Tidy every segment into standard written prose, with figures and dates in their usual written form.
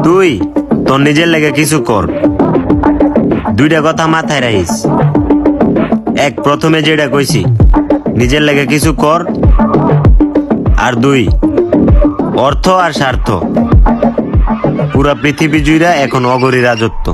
তুই তোর নিজের লেগে কিছু কর। দুইটা কথা মাথায় রাখিস। এক, প্রথমে যেটা কইছি নিজের লেগে কিছু কর, আর দুই, অর্থ আর স্বার্থ পুরা পৃথিবী জুইরা এখন অগরি রাজত্ব।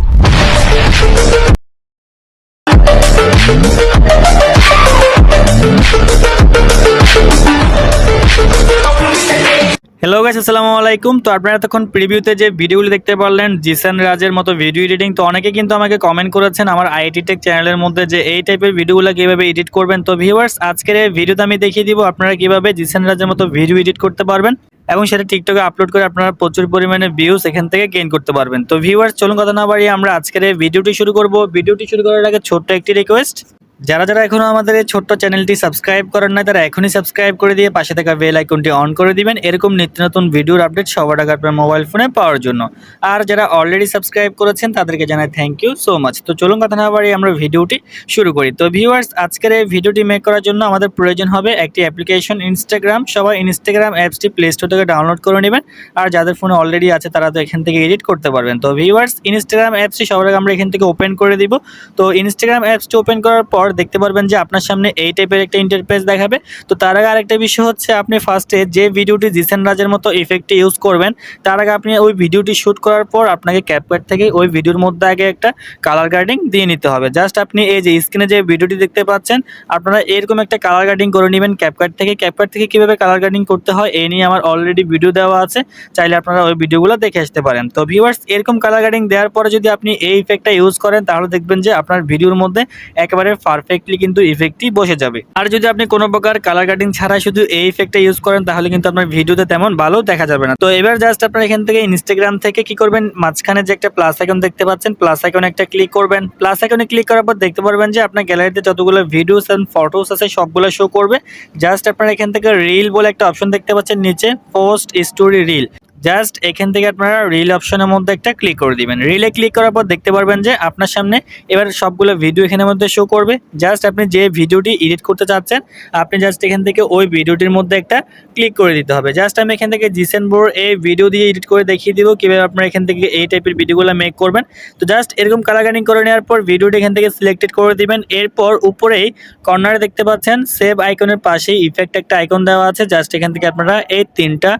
হ্যালো গাইস, আসসালামু আলাইকুম। তো আপনারা তখন প্রিভিউতে যে ভিডিওগুলো দেখতে পারলেন জিসান রাজের মতো ভিডিও এডিটিং, তো অনেকে কিন্তু আমাকে কমেন্ট করেছেন আমার আইটি টেক চ্যানেলের মধ্যে যে এই টাইপের ভিডিওগুলো কিভাবে এডিট করবেন। তো ভিউয়ার্স, আজকের এই ভিডিওতে আমি দেখিয়ে দিব আপনারা কিভাবে জিসান রাজের মতো ভিডিও এডিট করতে পারবেন এবং সেটা টিকটকে আপলোড করে আপনারা প্রচুর পরিমাণে ভিউজ এখান থেকে গেইন করতে পারবেন। তো ভিউয়ার্স, চলুন কথা না বাড়িয়ে আমরা আজকের এই ভিডিওটি শুরু করব। ভিডিওটি শুরু করার আগে ছোট্ট একটি রিকোয়েস্ট, যারা যারা এখনো আমাদের এই ছোট্ট চ্যানেলটি সাবস্ক্রাইব করেন না তারা এখনই সাবস্ক্রাইব করে দিয়ে পাশে থাকা বেল আইকনটি অন করে দিবেন এরকম নিত্য নতুন ভিডিওর আপডেট সবার আগে আপনার মোবাইল ফোনে পাওয়ার জন্য। আর যারা অলরেডি সাবস্ক্রাইব করেছেন তাদেরকে জানাই থ্যাংক ইউ সো মাচ। তো চলুন কথা না বাড়িয়ে আমরা ভিডিওটি শুরু করি। তো ভিউয়ার্স, আজকের এই ভিডিওটি মেক করার জন্য আমাদের প্রয়োজন হবে একটি অ্যাপ্লিকেশন ইনস্টাগ্রাম। সবাই ইনস্টাগ্রাম অ্যাপসটি প্লে স্টোর থেকে ডাউনলোড করে নেবেন, আর যাদের ফোনে অলরেডি আছে তারা তো এখান থেকে এডিট করতে পারবেন। তো ভিউয়ার্স, ইনস্টাগ্রাম অ্যাপসটি সবার আগে আমরা এখান থেকে ওপেন করে দিব। তো ইনস্টাগ্রাম অ্যাপসটি ওপেন করার পর দেখতে পারবেন যে আপনার সামনে এই টাইপের একটা ইন্টারফেস দেখাবে। তো তার আগে আরেকটা বিষয় হচ্ছে, আপনি ফার্স্টে যে ভিডিওটি জিসান রাজের মতো ইফেক্টটি ইউজ করবেন তার আগে আপনি ওই ভিডিওটি শ্যুট করার পর আপনাকে ক্যাপকাট থেকে ওই ভিডিওর মধ্যে আগে একটা কালার গ্রেডিং দিয়ে নিতে হবে। জাস্ট আপনি এই যে স্ক্রিনে যে ভিডিওটি দেখতে পাচ্ছেন আপনারা এরকম একটা কালার গ্রেডিং করে নেবেন ক্যাপকাট থেকে। ক্যাপকাট থেকে কীভাবে কালার গ্রেডিং করতে হয় এই নিয়ে আমার অলরেডি ভিডিও দেওয়া আছে, চাইলে আপনারা ওই ভিডিওগুলো দেখে আসতে পারেন। তো ভিউয়ার্স, এরকম কালার গ্রেডিং দেওয়ার পরে যদি আপনি এই ইফেক্টটা ইউজ করেন তাহলে দেখবেন যে আপনার ভিডিওর মধ্যে একেবারে পারফেক্টলি কিন্তু ইফেক্টটি বসে যাবে। আর যদি আপনি কোনো প্রকার কালার কাটিং ছাড়াই শুধু এই ইফেক্টটা ইউজ করেন তাহলে কিন্তু আপনার ভিডিওতে তেমন ভালো দেখা যাবে না। তো এবার জাস্ট আপনারা এখান থেকে ইনস্টাগ্রাম থেকে কি করবেন, মাঝখানে যে একটা প্লাস আইকন দেখতে পাচ্ছেন প্লাস আইকনে একটা ক্লিক করবেন। প্লাস আইকনে ক্লিক করার পর দেখতে পারবেন যে আপনার গ্যালারিতে যতগুলো ভিডিওস এন্ড ফটোস আছে সবগুলো শো করবে। জাস্ট আপনারা এখান থেকে রিল বলে একটা অপশন দেখতে পাচ্ছেন নিচে, পোস্ট স্টোরি রিল। জাস্ট এখান থেকে আপনারা রিল অপশনের মধ্যে একটা ক্লিক করে দিবেন। রিলে ক্লিক করার পর দেখতে পারবেন যে আপনার সামনে এবার সবগুলো ভিডিও এখানের মধ্যে শো করবে। জাস্ট আপনি যে ভিডিওটি এডিট করতে চাচ্ছেন আপনি জাস্ট এখান থেকে ওই ভিডিওটির মধ্যে একটা ক্লিক করে দিতে হবে। জাস্ট আমি এখান থেকে জিসান বোর এই ভিডিও দিয়ে এডিট করে দেখিয়ে দিব কীভাবে আপনারা এখান থেকে এই টাইপের ভিডিওগুলো মেক করবেন। তো জাস্ট এরকম কালার গ্রেডিং করে নেওয়ার পর ভিডিওটি এখান থেকে সিলেক্টেড করে দিবেন। এরপর উপরেই কর্নারে দেখতে পাচ্ছেন সেভ আইকনের পাশেই ইফেক্ট একটা আইকন দেওয়া আছে। জাস্ট এখান থেকে আপনারা এই তিনটা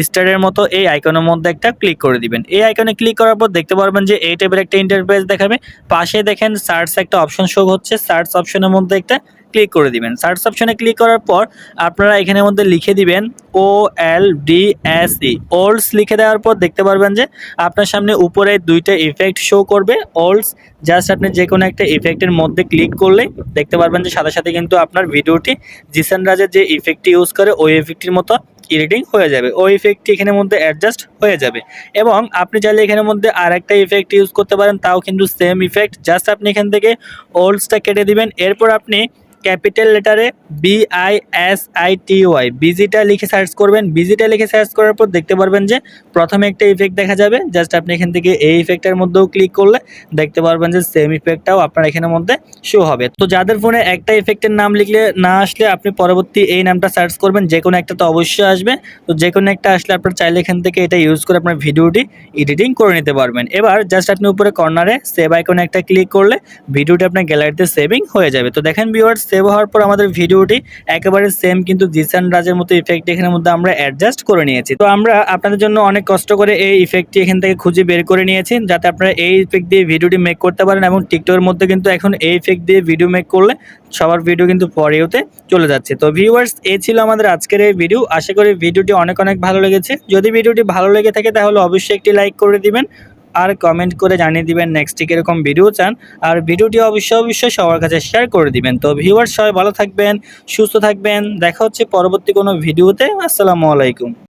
স্টারের মতো এই আইকনের মধ্যে একটা ক্লিক করে দিবেন। এই আইকনে ক্লিক করার পর দেখতে পারবেন যে এই টাইপের একটা ইন্টারফেস দেখাবে। পাশে দেখেন সার্চ একটা অপশন শো হচ্ছে, সার্চ অপশনের মধ্যে একটা ক্লিক করে দিবেন। সার্চ অপশনে ক্লিক করার পর আপনারা এখানের মধ্যে লিখে দিবেন OLDSE, ওল্ডস। লিখে দেওয়ার পর দেখতে পারবেন যে আপনার সামনে উপরে দুইটা ইফেক্ট শো করবে ওল্ডস। জাস্ট আপনি যে কোনো একটা ইফেক্টের মধ্যে ক্লিক করলে দেখতে পারবেন যে সাথে সাথে কিন্তু আপনার ভিডিওটি জিসান রাজের যে ইফেক্টটি ইউজ করে ওই ইফেক্টটির মতো এডিটিং হয়ে যাবে। ওই ইফেক্টটি এখানের মধ্যে অ্যাডজাস্ট হয়ে যাবে। এবং আপনি চাইলে এখানের মধ্যে আর একটা ইফেক্ট ইউজ করতে পারেন, তাও কিন্তু সেম ইফেক্ট। জাস্ট আপনি এখান থেকে ওল্ডসটা কেটে দিবেন। এরপর আপনি ক্যাপিটাল লেটারে BISITY বিজিটা লিখে সার্চ করবেন। বিজিটা লিখে সার্চ করার পর দেখতে পারবেন যে প্রথমে একটা ইফেক্ট দেখা যাবে। জাস্ট আপনি এখান থেকে এই ইফেক্টের মধ্যেও ক্লিক করলে দেখতে পারবেন যে সেম ইফেক্টটাও আপনার এখানের মধ্যে শো হবে। তো যাদের ফোনে একটা ইফেক্টের নাম লিখলে না আসলে আপনি পরবর্তী এই নামটা সার্চ করবেন, যে কোনো একটা তো অবশ্যই আসবে। তো যে কোনো একটা আসলে আপনার চাইলে এখান থেকে এটা ইউজ করে আপনার ভিডিওটি এডিটিং করে নিতে পারবেন। এবার জাস্ট আপনি উপরে কর্নারে সেভ আইকনে একটা ক্লিক করলে ভিডিওটি আপনার গ্যালারিতে সেভিং হয়ে যাবে। তো দেখেন ভিউয়ার্স, সেভ হওয়ার পর আমাদের ভিডিওটি একেবারে সেম কিন্তু জিসান রাজের মতো ইফেক্ট এখানের মধ্যে আমরা অ্যাডজাস্ট করে নিয়েছি। তো আমরা আপনাদের জন্য অনেক কষ্ট করে এই ইফেক্টটি এখান থেকে খুঁজে বের করে নিয়েছি যাতে আপনারা এই ইফেক্ট দিয়ে ভিডিওটি মেক করতে পারেন। এবং টিকটকের মধ্যে কিন্তু এখন এই ইফেক্ট দিয়ে ভিডিও মেক করলে সবার ভিডিও কিন্তু ফরেওতে চলে যাচ্ছে। তো ভিউয়ার্স, এই ছিল আমাদের আজকের এই ভিডিও। আশা করি ভিডিওটি অনেক ভালো লেগেছে। যদি ভিডিওটি ভালো লেগে থাকে তাহলে অবশ্যই একটি লাইক করে দিবেন আর কমেন্ট করে জানিয়ে দিবেন নেক্সট এরকম ভিডিও চান। আর ভিডিওটি অবশ্যই সবার কাছে শেয়ার করে দিবেন। তো ভিউয়ার্স, সবাই ভালো থাকবেন, সুস্থ থাকবেন। দেখা হচ্ছে পরবর্তী কোনো ভিডিওতে। আসসালামু আলাইকুম।